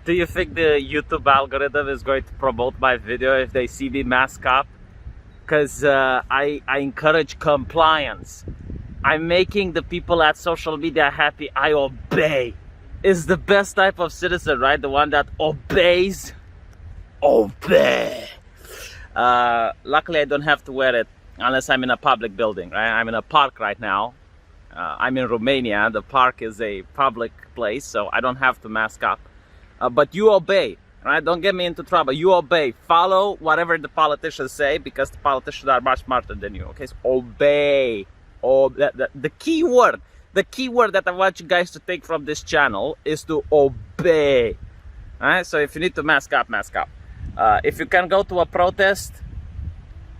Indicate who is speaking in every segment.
Speaker 1: Do you think the YouTube algorithm is going to promote my video if they see me mask up? Because I encourage compliance. I'm making the people at social media happy. I obey. Is the best type of citizen, right? The one that obeys. Obey. Luckily, I don't have to wear it unless I'm in a public building, right? I'm in a park right now. I'm in Romania. The park is a public place, so I don't have to mask up. But you obey, right? Don't get me into trouble. You obey. Follow whatever the politicians say, because the politicians are much smarter than you. Okay, so obey. Oh, the key word that I want you guys to take from this channel is to obey. All right. So if you need to mask up, mask up. If you can go to a protest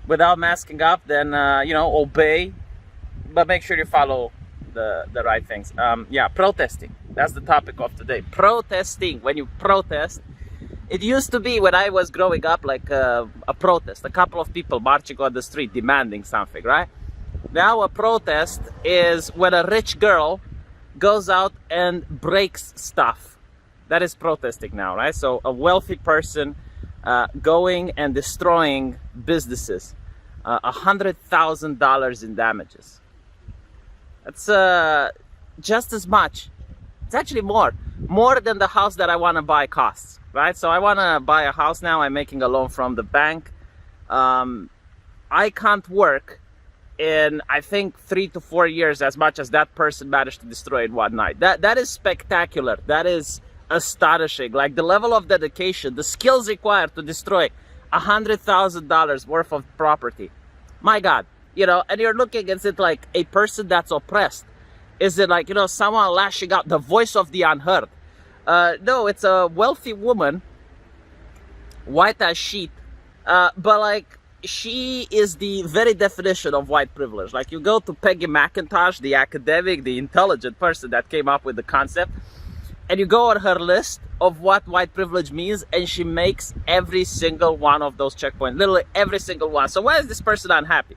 Speaker 1: without masking up, then obey, but make sure you follow the right things. Yeah, protesting. That's the topic of today. Protesting. When you protest, it used to be when I was growing up like a protest, a couple of people marching on the street demanding something, right? Now a protest is when a rich girl goes out and breaks stuff. That is protesting now, right? So a wealthy person going and destroying businesses, $100,000 in damages. That's just as much. It's actually more than the house that I want to buy costs, right? So I want to buy a house now. I'm making a loan from the bank. I can't work in, I think, 3 to 4 years as much as that person managed to destroy in one night. That is spectacular. That is astonishing. Like the level of dedication, the skills required to destroy $100,000 worth of property. My God, and you're looking, is it like a person that's oppressed? Is it like, someone lashing out, the voice of the unheard? No, it's a wealthy woman, white as sheet, but like, she is the very definition of white privilege. Like, you go to Peggy McIntosh, the academic, the intelligent person that came up with the concept, and you go on her list of what white privilege means, and she makes every single one of those checkpoints, literally every single one. So why is this person unhappy?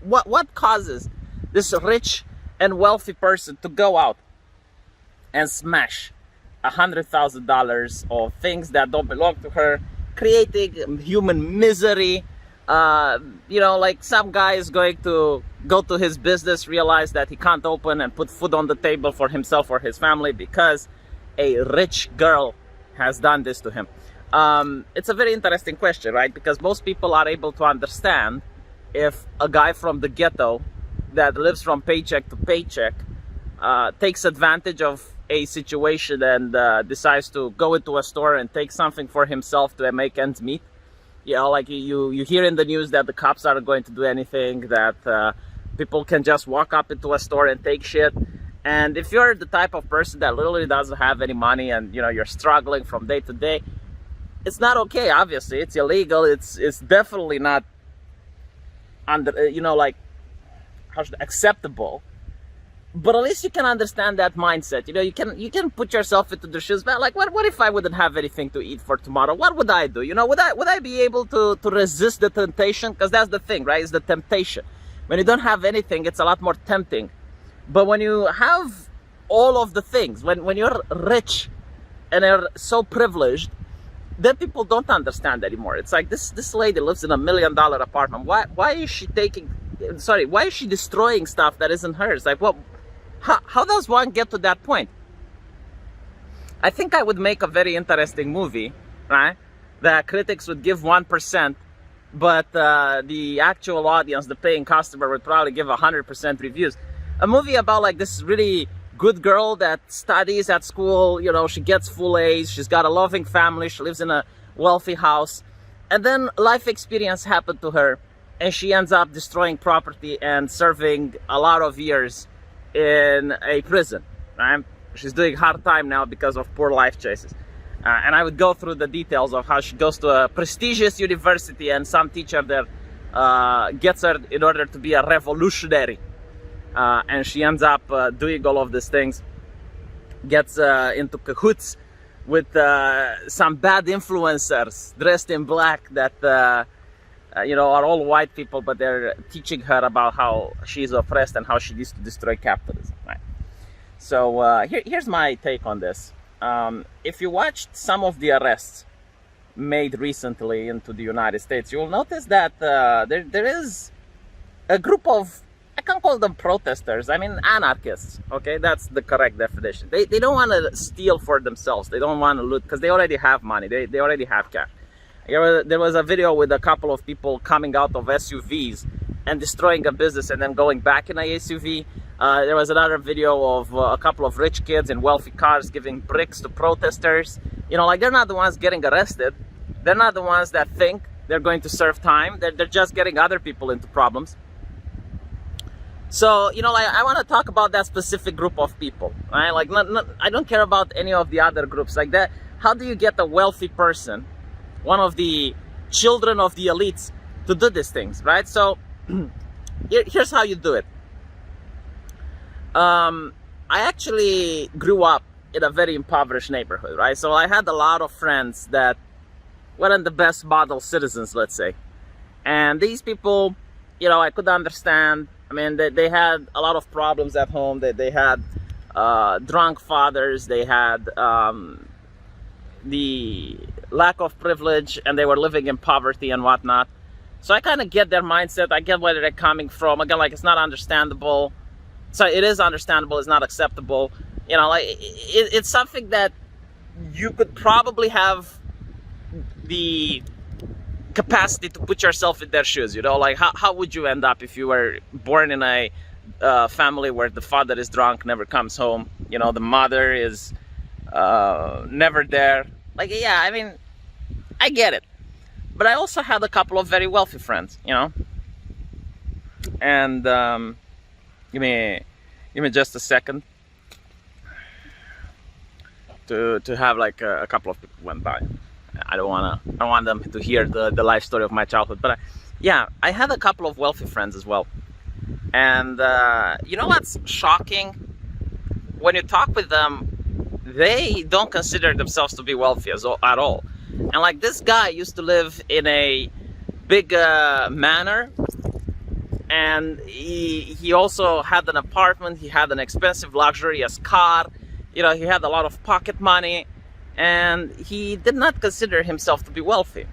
Speaker 1: What causes this rich and wealthy person to go out and smash $100,000 of things that don't belong to her, creating human misery? Like some guy is going to go to his business, realize that he can't open and put food on the table for himself or his family because a rich girl has done this to him. It's a very interesting question, right? Because most people are able to understand if a guy from the ghetto that lives from paycheck to paycheck takes advantage of a situation and decides to go into a store and take something for himself to make ends meet. Like you hear in the news that the cops aren't going to do anything, that people can just walk up into a store and take shit. And if you're the type of person that literally doesn't have any money and you're struggling from day to day, it's not okay. Obviously, it's illegal. It's definitely not under acceptable. But at least you can understand that mindset. You can put yourself into the shoes. But like, what if I wouldn't have anything to eat for tomorrow? What would I do? Would I be able to resist the temptation? Because that's the thing, right? It's the temptation. When you don't have anything, it's a lot more tempting. But when you have all of the things, when you're rich and you're so privileged, then people don't understand anymore. It's like this lady lives in $1 million apartment. Why is she why is she destroying stuff that isn't hers? Like, how does one get to that point? I think I would make a very interesting movie, right? The critics would give 1%, but the actual audience, the paying customer, would probably give 100% reviews. A movie about like this really good girl that studies at school, she gets full A's, she's got a loving family, she lives in a wealthy house, and then life experience happened to her, and she ends up destroying property and serving a lot of years in a prison, right? She's doing hard time now because of poor life choices. And I would go through the details of how she goes to a prestigious university and some teacher there gets her in order to be a revolutionary. And she ends up doing all of these things, gets into cahoots with some bad influencers dressed in black that are all white people, but they're teaching her about how she's oppressed and how she needs to destroy capitalism, right? So here's my take on this. If you watched some of the arrests made recently into the United States, you will notice that there is a group of, I can't call them protesters, I mean anarchists, okay? That's the correct definition. They don't want to steal for themselves. They don't want to loot because they already have money. They already have cash. There was a video with a couple of people coming out of SUVs and destroying a business and then going back in a SUV. There was another video of a couple of rich kids in wealthy cars giving bricks to protesters. You know, like, they're not the ones getting arrested. They're not the ones that think they're going to serve time. They're just getting other people into problems. So, you know, like, I want to talk about that specific group of people, right? Like, I don't care about any of the other groups like that. How do you get a wealthy person, one of the children of the elites, to do these things, right? So here's how you do it. I actually grew up in a very impoverished neighborhood, right? So I had a lot of friends that weren't the best model citizens, let's say. And these people, you know, I could understand. I mean, they had a lot of problems at home. They had drunk fathers. They had the lack of privilege, and they were living in poverty and whatnot. So I kind of get their mindset. I get where they're coming from. Again, like, it's not understandable. So it is understandable. It's not acceptable. You know, like, it's something that you could probably have the capacity to put yourself in their shoes. You know, like, how would you end up if you were born in a family where the father is drunk, never comes home, you know, the mother is never there? Like, yeah, I mean, I get it. But I also had a couple of very wealthy friends, you know. And give me just a second to have like a couple of people went by. I don't want them to hear the life story of my childhood. But yeah, I had a couple of wealthy friends as well. And you know what's shocking? When you talk with them, they don't consider themselves to be wealthy at all. And like, this guy used to live in a big manor, and he also had an apartment. He had an expensive luxurious car. You know, he had a lot of pocket money, and he did not consider himself to be wealthy.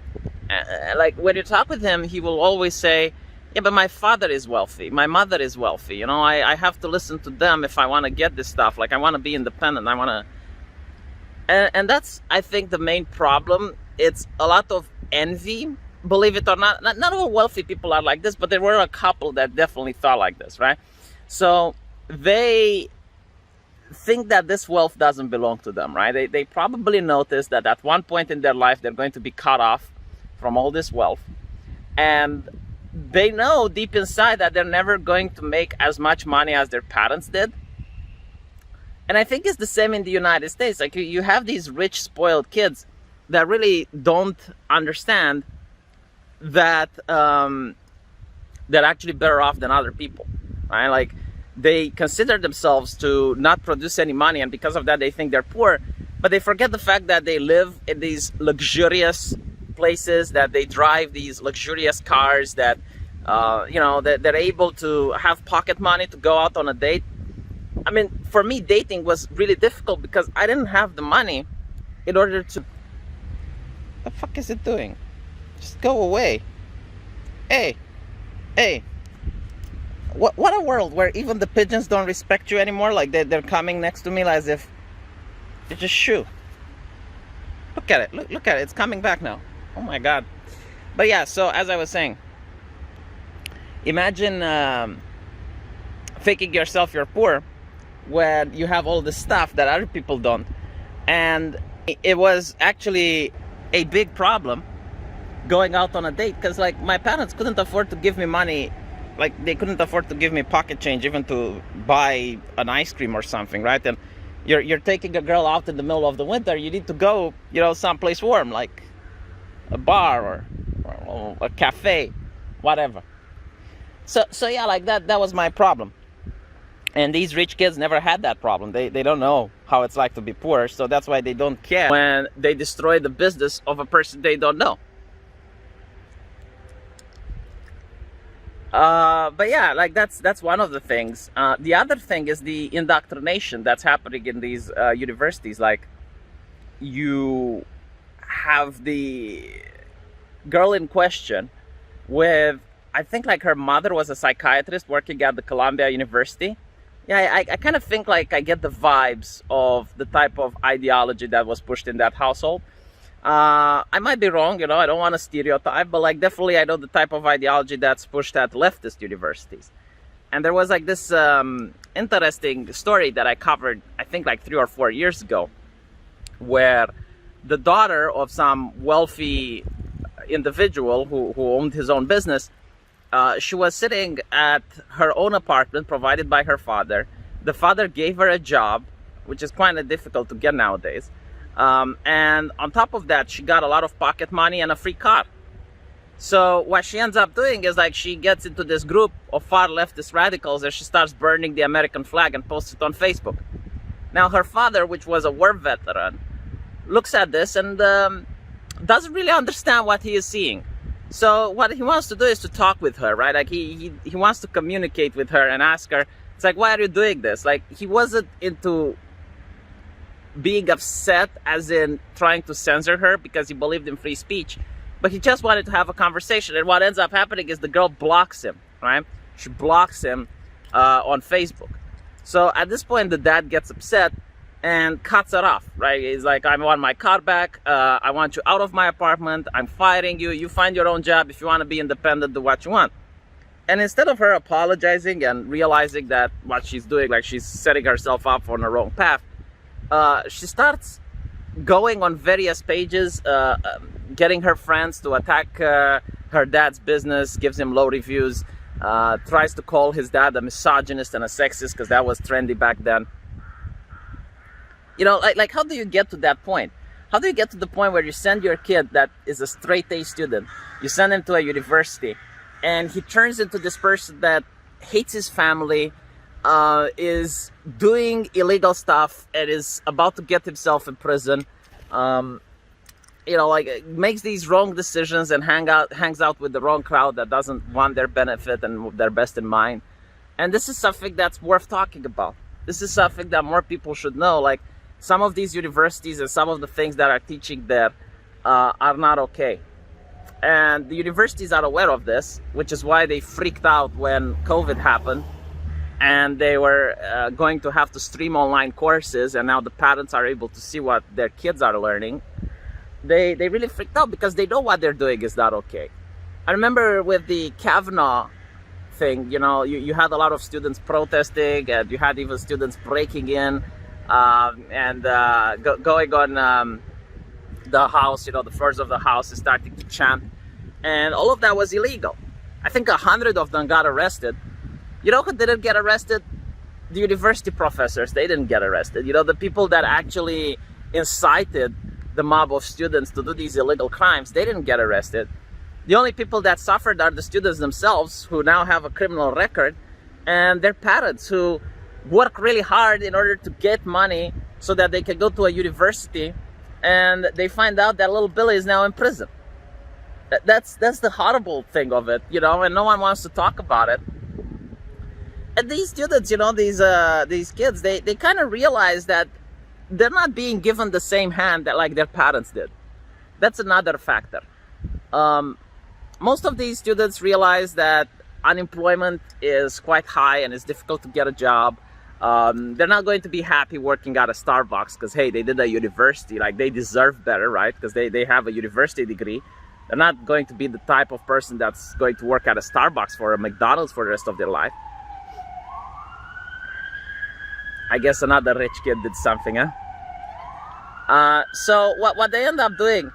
Speaker 1: Like, when you talk with him, he will always say, yeah, but my father is wealthy, my mother is wealthy, you know, I have to listen to them if I want to get this stuff. Like, I want to be independent, I want to. And that's, I think, the main problem. It's a lot of envy, believe it or not. Not all wealthy people are like this, but there were a couple that definitely thought like this, right? So they think that this wealth doesn't belong to them, right? They probably noticed that at one point in their life they're going to be cut off from all this wealth, and they know deep inside that they're never going to make as much money as their parents did. And I think it's the same in the United States. Like, you have these rich, spoiled kids that really don't understand that they're actually better off than other people, right? Like, they consider themselves to not produce any money, and because of that they think they're poor. But they forget the fact that they live in these luxurious places, that they drive these luxurious cars, that you know, that they're able to have pocket money to go out on a date. I mean, for me, dating was really difficult because I didn't have the money in order to... The fuck is it doing? Just go away. Hey, what a world where even the pigeons don't respect you anymore. Like, they're coming next to me as if they just shoo. Look at it, look at it, it's coming back now. Oh my god. But yeah, so as I was saying, imagine faking yourself you're poor when you have all this stuff that other people don't. And it was actually a big problem going out on a date, because like, my parents couldn't afford to give me money. Like, they couldn't afford to give me pocket change even to buy an ice cream or something, right? And you're taking a girl out in the middle of the winter, you need to go, you know, someplace warm, like a bar or a cafe, whatever. So yeah, like that was my problem. And these rich kids never had that problem. They don't know how it's like to be poor, so that's why they don't care when they destroy the business of a person they don't know. But yeah, like, that's one of the things. The other thing is the indoctrination that's happening in these universities. Like, you have the girl in question with, I think like her mother was a psychiatrist working at the Columbia University. Yeah, I kind of think like I get the vibes of the type of ideology that was pushed in that household. I might be wrong, I don't want to stereotype, but like definitely I know the type of ideology that's pushed at leftist universities. And there was like this interesting story that I covered, I think like 3 or 4 years ago, where the daughter of some wealthy individual who owned his own business, she was sitting at her own apartment provided by her father. The father gave her a job, which is kind of difficult to get nowadays. And on top of that, she got a lot of pocket money and a free car. So what she ends up doing is like she gets into this group of far leftist radicals and she starts burning the American flag and posts it on Facebook. Now her father, which was a war veteran, looks at this and doesn't really understand what he is seeing. So what he wants to do is to talk with her, right? Like he wants to communicate with her and ask her, it's like, why are you doing this? Like he wasn't into being upset as in trying to censor her because he believed in free speech, but he just wanted to have a conversation. And what ends up happening is the girl blocks him, right? She blocks him on Facebook. So at this point, the dad gets upset and cuts it off, right? He's like, I want my car back. I want you out of my apartment. I'm firing you. You find your own job. If you want to be independent, do what you want. And instead of her apologizing and realizing that what she's doing, like she's setting herself up on the wrong path, she starts going on various pages, getting her friends to attack her dad's business, gives him low reviews, tries to call his dad a misogynist and a sexist because that was trendy back then. Like how do you get to that point? How do you get to the point where you send your kid that is a straight A student, you send him to a university, and he turns into this person that hates his family, is doing illegal stuff, and is about to get himself in prison, like makes these wrong decisions and hangs out with the wrong crowd that doesn't want their benefit and their best in mind. And this is something that's worth talking about. This is something that more people should know. Like, some of these universities and some of the things that are teaching there are not okay. And the universities are aware of this, which is why they freaked out when COVID happened and they were going to have to stream online courses, and now the parents are able to see what their kids are learning. They really freaked out because they know what they're doing is not okay. I remember with the Kavanaugh thing, you had a lot of students protesting, and you had even students breaking in and going on the house, the floors of the house, and starting to chant. And all of that was illegal. I think 100 of them got arrested. You know who didn't get arrested? The university professors. They didn't get arrested. The people that actually incited the mob of students to do these illegal crimes, they didn't get arrested. The only people that suffered are the students themselves, who now have a criminal record, and their parents, who work really hard in order to get money so that they can go to a university, and they find out that little Billy is now in prison. That's the horrible thing of it, and no one wants to talk about it. And these students, these kids, they kind of realize that they're not being given the same hand that like their parents did. That's another factor. Most of these students realize that unemployment is quite high and it's difficult to get a job. They're not going to be happy working at a Starbucks because, hey, they did a university, like they deserve better, right? Because they have a university degree. They're not going to be the type of person that's going to work at a Starbucks or a McDonald's for the rest of their life. I guess another rich kid did something, huh? So what they end up doing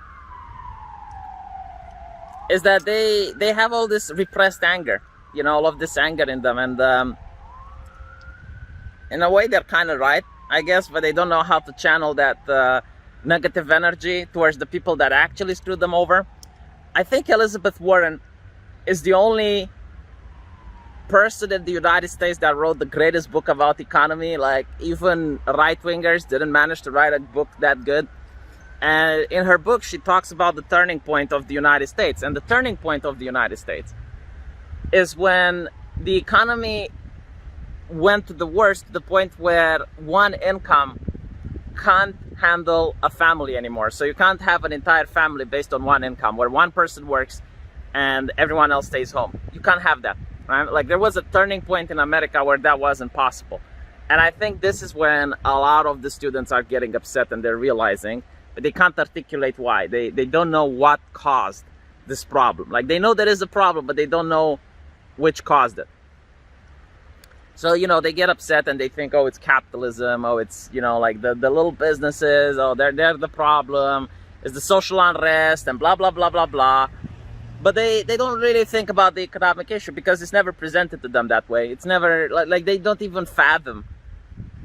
Speaker 1: is that they have all this repressed anger, all of this anger in them, and in a way they're kind of right, I guess, but they don't know how to channel that negative energy towards the people that actually screwed them over. I think Elizabeth Warren is the only person in the United States that wrote the greatest book about economy. Like, even right-wingers didn't manage to write a book that good. And in her book, she talks about the turning point of the United States. And the turning point of the United States is when the economy went to the worst, to the point where one income can't handle a family anymore. So you can't have an entire family based on one income where one person works and everyone else stays home. You can't have that, right? Like there was a turning point in America where that wasn't possible. And I think this is when a lot of the students are getting upset and they're realizing, but they can't articulate why. They don't know what caused this problem. Like they know there is a problem, but they don't know which caused it. So, you know, they get upset and they think, oh, it's capitalism. Oh, it's, you know, like the little businesses. Oh, they're the problem. It's the social unrest and blah, blah, blah, blah, blah. But they don't really think about the economic issue because it's never presented to them that way. It's never, like they don't even fathom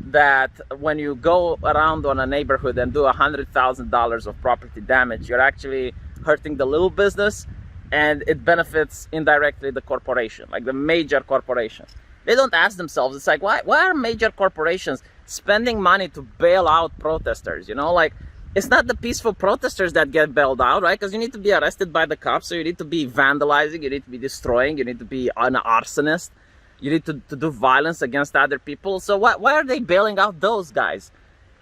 Speaker 1: that when you go around on a neighborhood and do $100,000 of property damage, you're actually hurting the little business and it benefits indirectly the corporation, like the major corporation. They don't ask themselves, it's like, why are major corporations spending money to bail out protesters? You know, like, it's not the peaceful protesters that get bailed out, right? Because you need to be arrested by the cops, so you need to be vandalizing, you need to be destroying, you need to be an arsonist, you need to do violence against other people. So why are they bailing out those guys?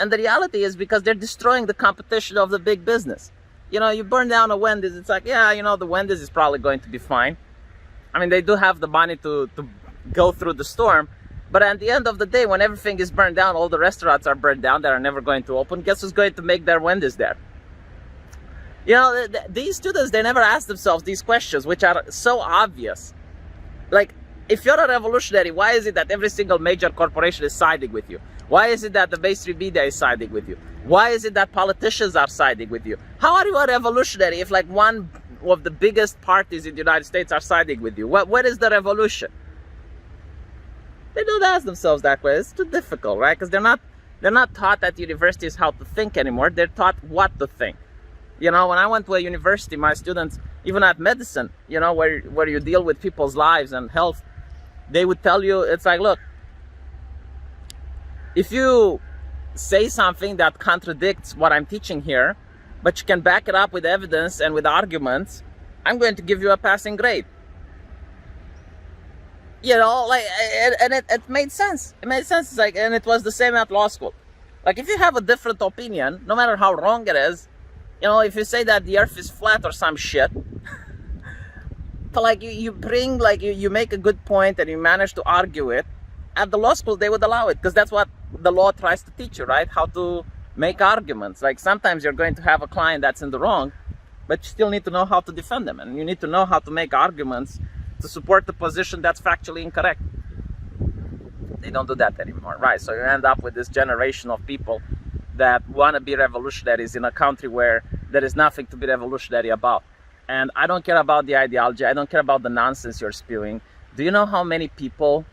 Speaker 1: And the reality is because they're destroying the competition of the big business. You know, you burn down a Wendy's, it's like, yeah, you know, the Wendy's is probably going to be fine. I mean, they do have the money to go through the storm, but at the end of the day, when everything is burned down, all the restaurants are burned down that are never going to open. Guess who's going to make their Wendy's there? You know, these students, they never ask themselves these questions, which are so obvious. Like, if you're a revolutionary, why is it that every single major corporation is siding with you? Why is it that the mainstream media is siding with you? Why is it that politicians are siding with you? How are you a revolutionary if like one of the biggest parties in the United States are siding with you? What is the revolution? They don't ask themselves that way. It's too difficult, right? Because they're not taught at universities how to think anymore. They're taught what to think. You know, when I went to a university, my students, even at medicine, you know, where you deal with people's lives and health, they would tell you, it's like, look, if you say something that contradicts what I'm teaching here, but you can back it up with evidence and with arguments, I'm going to give you a passing grade. You know, like, and it made sense. It made sense. It's like, and it was the same at law school. Like, if you have a different opinion, no matter how wrong it is, you know, if you say that the earth is flat or some shit, but like you bring, like you make a good point and you manage to argue it, at the law school they would allow it because that's what the law tries to teach you, right? How to make arguments. Like sometimes you're going to have a client that's in the wrong, but you still need to know how to defend them, and you need to know how to make arguments to support the position that's factually incorrect. They don't do that anymore, right? So you end up with this generation of people that want to be revolutionaries in a country where there is nothing to be revolutionary about. And I don't care about the ideology. I don't care about the nonsense you're spewing. Do you know how many people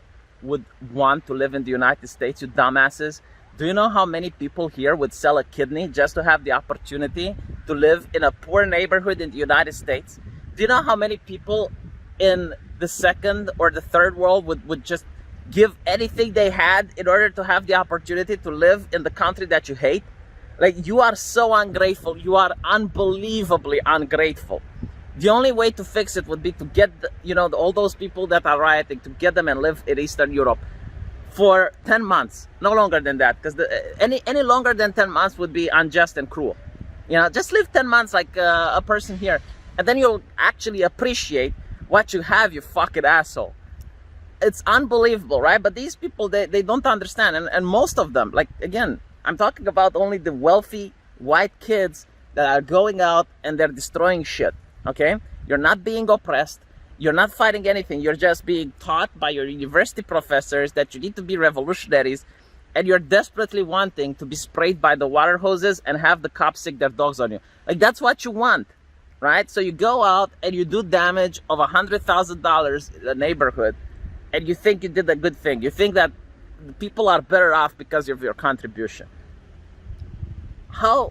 Speaker 1: would want to live in the United States, you dumbasses? Do you know how many people here would sell a kidney just to have the opportunity to live in a poor neighborhood in the United States? Do you know how many people in the second or the third world would just give anything they had in order to have the opportunity to live in the country that you hate? Like, you are so ungrateful. You are unbelievably ungrateful. The only way to fix it would be to get, all those people that are rioting, to get them and live in Eastern Europe for 10 months. No longer than that, because any longer than 10 months would be unjust and cruel. You know, just live 10 months like a person here, and then you'll actually appreciate what you have, you fucking asshole. It's unbelievable, right? But these people, they don't understand. And most of them, like, again, I'm talking about only the wealthy white kids that are going out and they're destroying shit, okay? You're not being oppressed. You're not fighting anything. You're just being taught by your university professors that you need to be revolutionaries, and you're desperately wanting to be sprayed by the water hoses and have the cops sick their dogs on you. Like, that's what you want, right? So you go out and you do damage of $100,000 in a neighborhood, and you think you did a good thing. You think that people are better off because of your contribution. How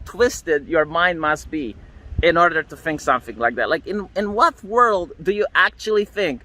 Speaker 1: twisted your mind must be in order to think something like that. Like, in what world do you actually think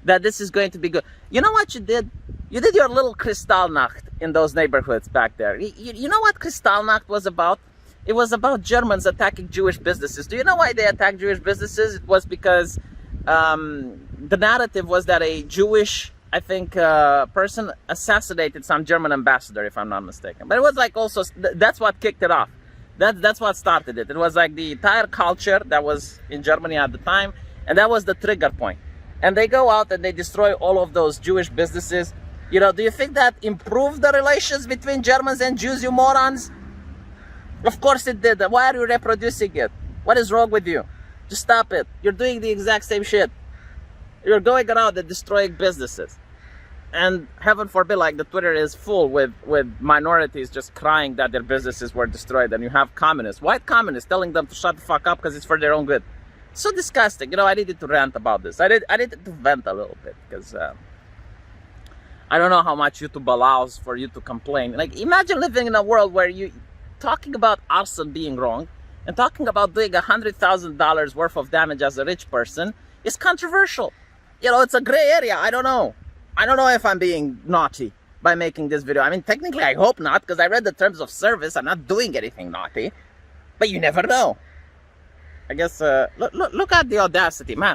Speaker 1: that this is going to be good? You know what you did? You did your little Kristallnacht in those neighborhoods back there. You know what Kristallnacht was about? It was about Germans attacking Jewish businesses. Do you know why they attacked Jewish businesses? It was because the narrative was that a Jewish I think a person assassinated some German ambassador, if I'm not mistaken. But it was like also, that's what kicked it off. That's what started it. It was like the entire culture that was in Germany at the time, and that was the trigger point. And they go out and they destroy all of those Jewish businesses. You know, do you think that improved the relations between Germans and Jews, you morons? Of course it did. Why are you reproducing it? What is wrong with you? Just stop it. You're doing the exact same shit. You're going around and destroying businesses. And heaven forbid, like the Twitter is full with minorities just crying that their businesses were destroyed. And you have communists, white communists, telling them to shut the fuck up because it's for their own good. So disgusting. You know, I needed to rant about this. I needed to vent a little bit because I don't know how much YouTube allows for you to complain. Like, imagine living in a world where you talking about arson being wrong and talking about doing $100,000 worth of damage as a rich person is controversial. You know, it's a gray area. I don't know. I don't know if I'm being naughty by making this video. I mean, technically, I hope not, because I read the terms of service. I'm not doing anything naughty. But you never know. I guess, look at the audacity, man.